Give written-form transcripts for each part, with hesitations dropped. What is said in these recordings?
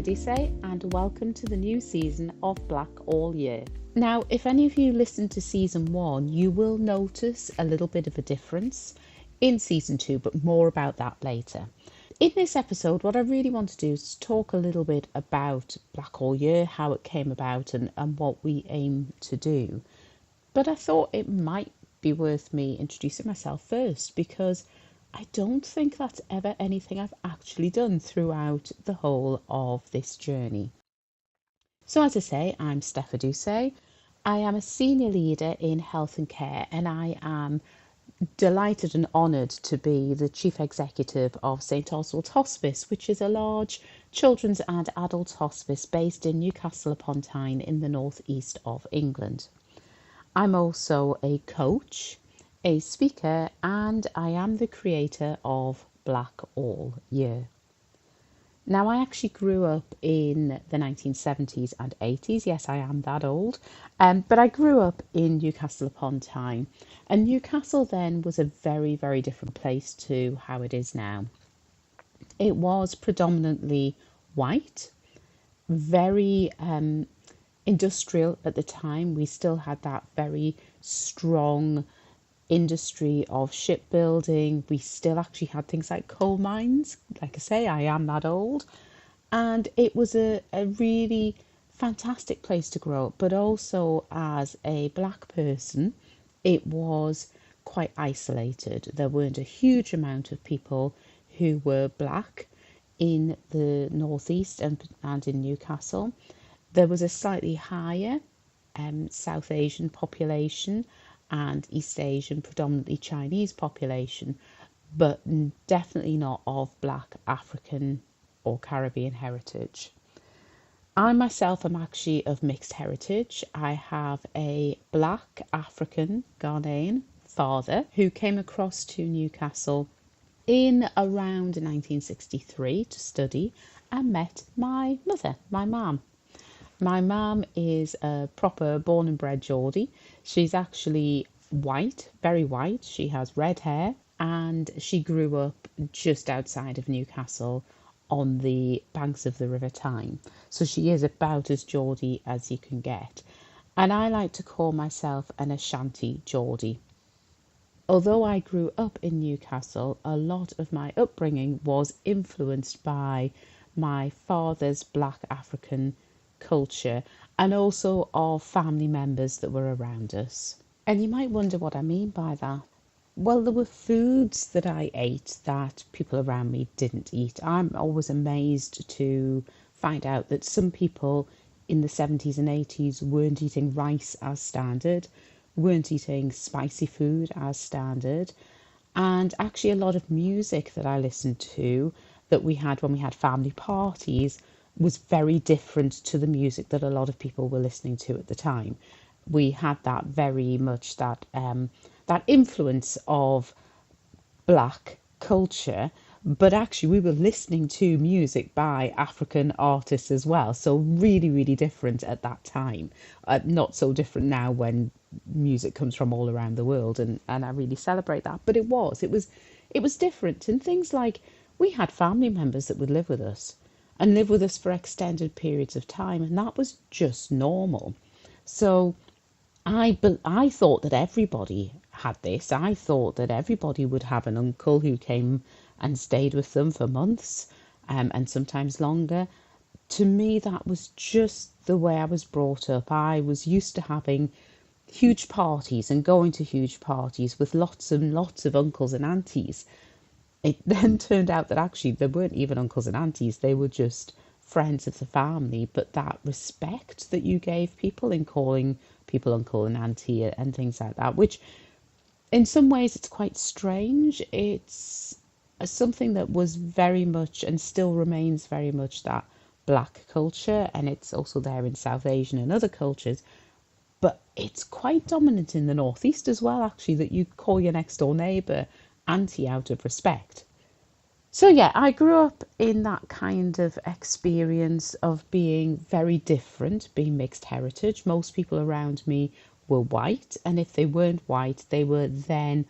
Edusei and welcome to the new season of Black All Year. Now, if any of you listened to season 1, you will notice a little bit of a difference in season 2, but more about that later. In this episode, what I really want to do is talk a little bit about Black All Year, how it came about and what we aim to do. But I thought it might be worth me introducing myself first because I don't think that's ever anything I've actually done throughout the whole of this journey. So as I say, I'm Steph Edusei. I am a senior leader in health and care, and I am delighted and honoured to be the Chief Executive of St Oswald's Hospice, which is a large children's and adult hospice based in Newcastle upon Tyne in the northeast of England. I'm also a coach, a speaker, and I am the creator of Black All Year. Now, I actually grew up in the 1970s and 80s. Yes, I am that old. But I grew up in Newcastle upon Tyne. And Newcastle then was a very, very different place to how it is now. It was predominantly white, very industrial at the time. We still had that very strong industry of shipbuilding. We still actually had things like coal mines. Like I say, I am that old. And it was a really fantastic place to grow up. But also as a black person, it was quite isolated. There weren't a huge amount of people who were black in the northeast and in Newcastle. There was a slightly higher South Asian population and East Asian, predominantly Chinese population, but definitely not of Black African or Caribbean heritage. I myself am actually of mixed heritage. I have a Black African Ghanaian father who came across to Newcastle in around 1963 to study and met my mother, my mum. My mum is a proper born and bred Geordie. She's actually white, very white. She has red hair and she grew up just outside of Newcastle on the banks of the River Tyne. So she is about as Geordie as you can get. And I like to call myself an Ashanti Geordie. Although I grew up in Newcastle, a lot of my upbringing was influenced by my father's Black African culture and also of family members that were around us. And you might wonder what I mean by that. Well, there were foods that I ate that people around me didn't eat. I'm always amazed to find out that some people in the 70s and 80s weren't eating rice as standard, weren't eating spicy food as standard. And actually a lot of music that I listened to that we had when we had family parties was very different to the music that a lot of people were listening to at the time. We had that very much that influence of black culture, but actually we were listening to music by African artists as well. So really, really different at that time. Not so different now when music comes from all around the world, and I really celebrate that. But it was different. And things like we had family members that would live with us and live with us for extended periods of time, and that was just normal. So I thought that everybody had this. I thought that everybody would have an uncle who came and stayed with them for months, and sometimes longer. To me, that was just the way I was brought up. I was used to having huge parties and going to huge parties with lots and lots of uncles and aunties. It then turned out that actually there weren't even uncles and aunties, they were just friends of the family. But that respect that you gave people in calling people uncle and auntie and things like that, which in some ways it's quite strange. It's something that was very much and still remains very much that black culture, and it's also there in South Asian and other cultures. But it's quite dominant in the northeast as well, actually, that you call your next door neighbour auntie out of respect. So yeah, I grew up in that kind of experience of being very different, being mixed heritage. Most people around me were white, and if they weren't white, they were then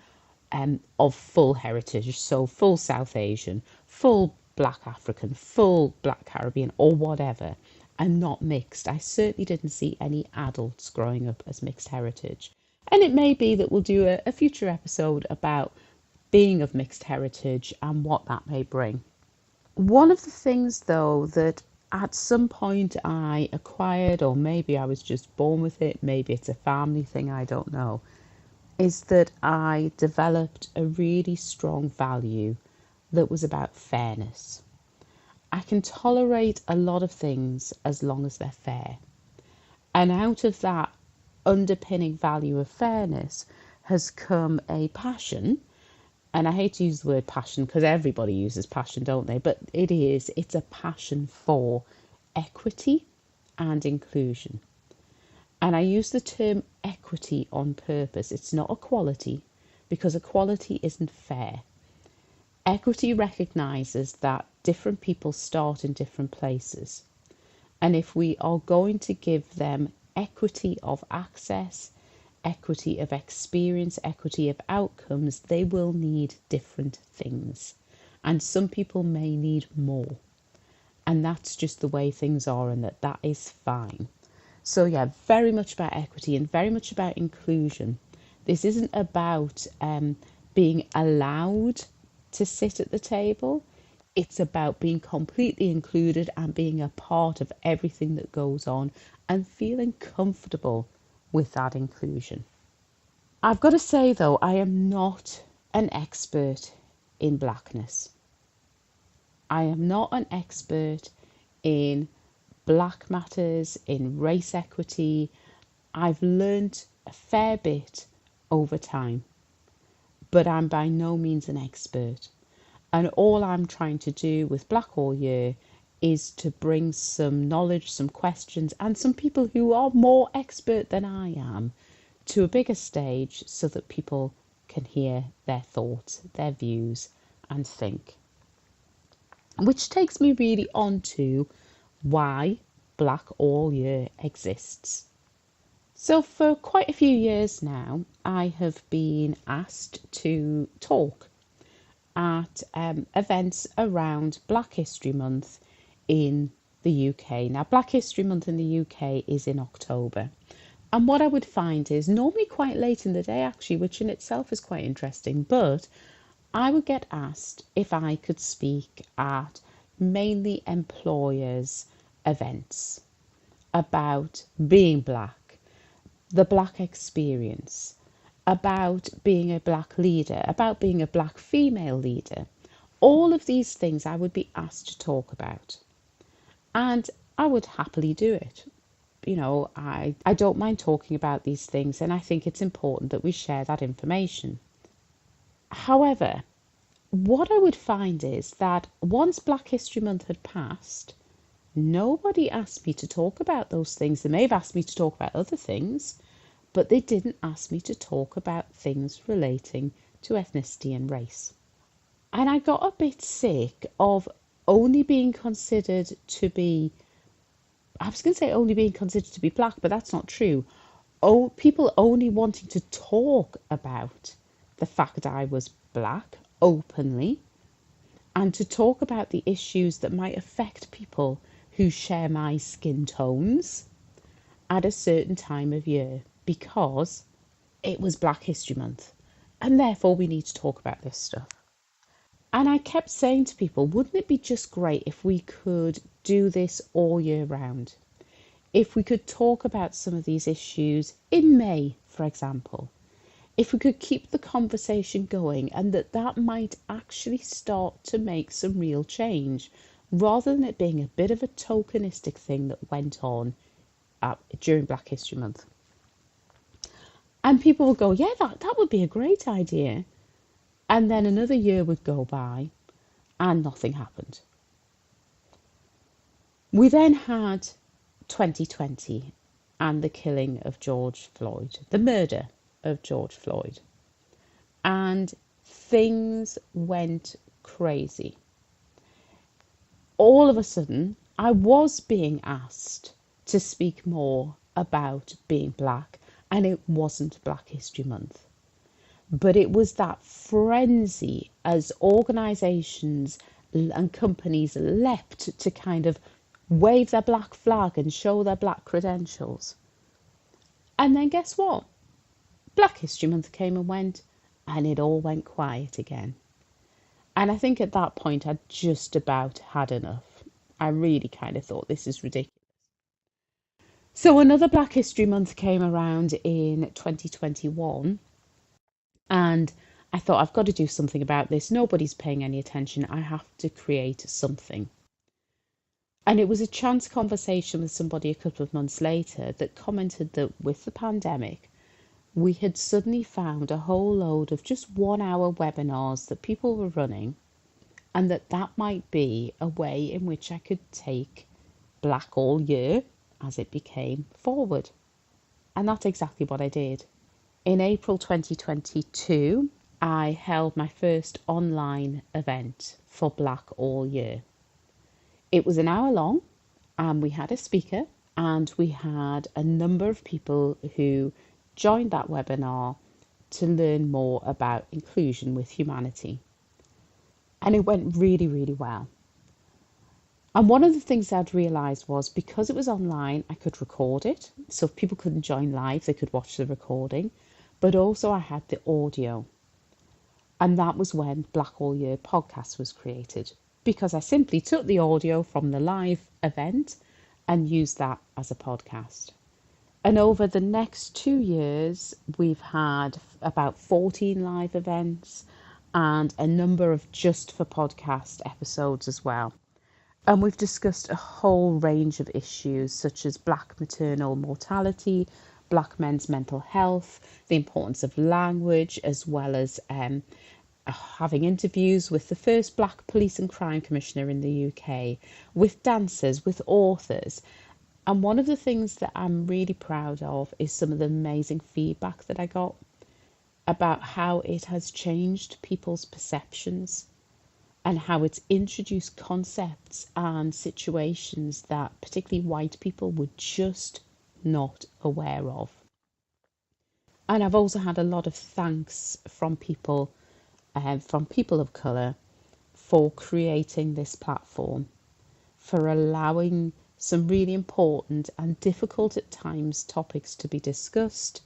of full heritage, so full South Asian, full Black African, full Black Caribbean or whatever, and not mixed. I certainly didn't see any adults growing up as mixed heritage. And it may be that we'll do a future episode about being of mixed heritage and what that may bring. One of the things, though, that at some point I acquired, or maybe I was just born with it, maybe it's a family thing, I don't know, is that I developed a really strong value that was about fairness. I can tolerate a lot of things as long as they're fair. And out of that underpinning value of fairness has come a passion. And I hate to use the word passion because everybody uses passion, don't they? But it's a passion for equity and inclusion. And I use the term equity on purpose. It's not equality, because equality isn't fair. Equity recognises that different people start in different places. And if we are going to give them equity of access, equity of experience, equity of outcomes, they will need different things. And some people may need more. And that's just the way things are, and that is fine. So yeah, very much about equity and very much about inclusion. This isn't about being allowed to sit at the table. It's about being completely included and being a part of everything that goes on and feeling comfortable with that inclusion. I've got to say, though, I am not an expert in blackness. I am not an expert in black matters, in race equity. I've learnt a fair bit over time, but I'm by no means an expert. And all I'm trying to do with Black All Year is to bring some knowledge, some questions, and some people who are more expert than I am to a bigger stage so that people can hear their thoughts, their views, and think. Which takes me really on to why Black All Year exists. So for quite a few years now, I have been asked to talk at events around Black History Month in the UK. Now, Black History Month in the UK is in October. And what I would find is normally quite late in the day, actually, which in itself is quite interesting. But I would get asked if I could speak at mainly employers' events about being black, the black experience, about being a black leader, about being a black female leader. All of these things I would be asked to talk about. And I would happily do it. You know, I don't mind talking about these things, and I think it's important that we share that information. However, what I would find is that once Black History Month had passed, nobody asked me to talk about those things. They may have asked me to talk about other things, but they didn't ask me to talk about things relating to ethnicity and race. And I got a bit sick of only being considered to be, I was going to say only being considered to be black, but that's not true. Oh, people only wanting to talk about the fact I was black openly, and to talk about the issues that might affect people who share my skin tones at a certain time of year, because it was Black History Month, and therefore we need to talk about this stuff. And I kept saying to people, wouldn't it be just great if we could do this all year round? If we could talk about some of these issues in May, for example. If we could keep the conversation going, and that might actually start to make some real change, rather than it being a bit of a tokenistic thing that went on during Black History Month. And people would go, yeah, that would be a great idea. And then another year would go by and nothing happened. We then had 2020 and the killing of George Floyd, the murder of George Floyd. And things went crazy. All of a sudden, I was being asked to speak more about being black, and it wasn't Black History Month. But it was that frenzy as organisations and companies leapt to kind of wave their black flag and show their black credentials. And then guess what? Black History Month came and went, and it all went quiet again. And I think at that point I'd just about had enough. I really kind of thought, this is ridiculous. So another Black History Month came around in 2021, and I thought, I've got to do something about this. Nobody's paying any attention. I have to create something. And it was a chance conversation with somebody a couple of months later that commented that with the pandemic, we had suddenly found a whole load of just 1 hour webinars that people were running, and that might be a way in which I could take Black All Year, as it became, forward. And that's exactly what I did. In April 2022, I held my first online event for Black All Year. It was an hour long, and we had a speaker, and we had a number of people who joined that webinar to learn more about inclusion with humanity. And it went really, really well. And one of the things I'd realised was, because it was online, I could record it. So if people couldn't join live, they could watch the recording. But also I had the audio. And that was when Black All Year podcast was created, because I simply took the audio from the live event and used that as a podcast. And over the next 2 years, we've had about 14 live events and a number of just for podcast episodes as well. And we've discussed a whole range of issues such as Black maternal mortality, Black men's mental health, the importance of language, as well as having interviews with the first Black Police and Crime Commissioner in the UK, with dancers, with authors. And one of the things that I'm really proud of is some of the amazing feedback that I got about how it has changed people's perceptions and how it's introduced concepts and situations that particularly white people were just not aware of. And I've also had a lot of thanks from people of colour for creating this platform, for allowing some really important and difficult at times topics to be discussed,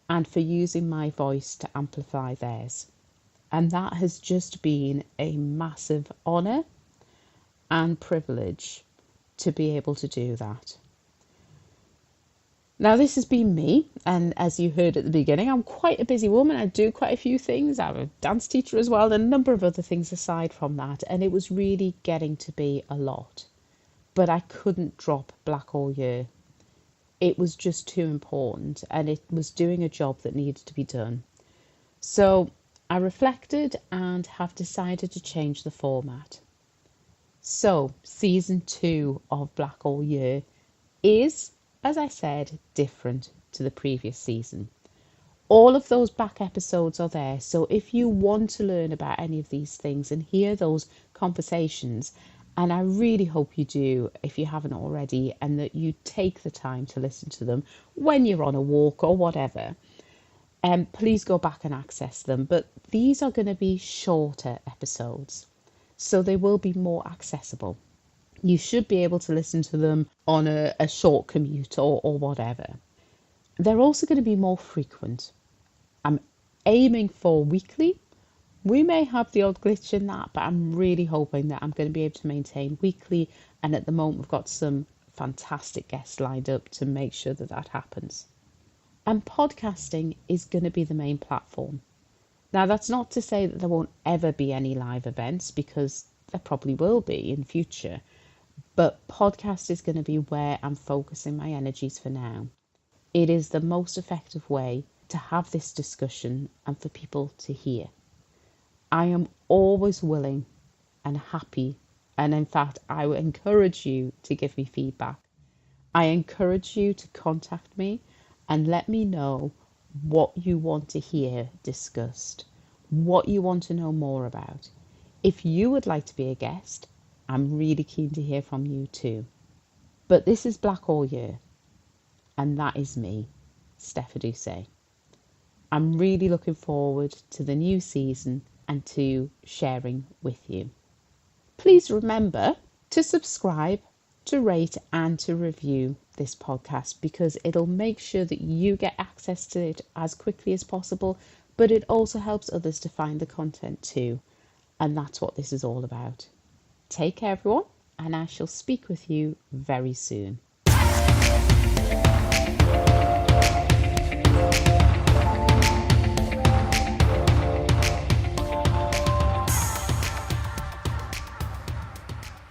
and for using my voice to amplify theirs. And that has just been a massive honour and privilege to be able to do that. Now, this has been me, and as you heard at the beginning, I'm quite a busy woman. I do quite a few things. I'm a dance teacher as well, and a number of other things aside from that, and it was really getting to be a lot. But I couldn't drop Black All Year. It was just too important, and it was doing a job that needed to be done. So I reflected and have decided to change the format. So season 2 of Black All Year is, as I said, different to the previous season. All of those back episodes are there, so if you want to learn about any of these things and hear those conversations, and I really hope you do if you haven't already, and that you take the time to listen to them when you're on a walk or whatever, please go back and access them. But these are going to be shorter episodes, so they will be more accessible. You should be able to listen to them on a short commute or whatever. They're also going to be more frequent. I'm aiming for weekly. We may have the odd glitch in that, but I'm really hoping that I'm going to be able to maintain weekly. And at the moment, we've got some fantastic guests lined up to make sure that that happens. And podcasting is going to be the main platform. Now, that's not to say that there won't ever be any live events, because there probably will be in future. But podcast is going to be where I'm focusing my energies for now. It is the most effective way to have this discussion and for people to hear. I am always willing and happy, and in fact, I would encourage you to give me feedback. I encourage you to contact me and let me know what you want to hear discussed, what you want to know more about. If you would like to be a guest, I'm really keen to hear from you too. But this is Black All Year, and that is me, Steph Edusei. I'm really looking forward to the new season and to sharing with you. Please remember to subscribe, to rate and to review this podcast, because it'll make sure that you get access to it as quickly as possible, but it also helps others to find the content too. And that's what this is all about. Take care, everyone, and I shall speak with you very soon.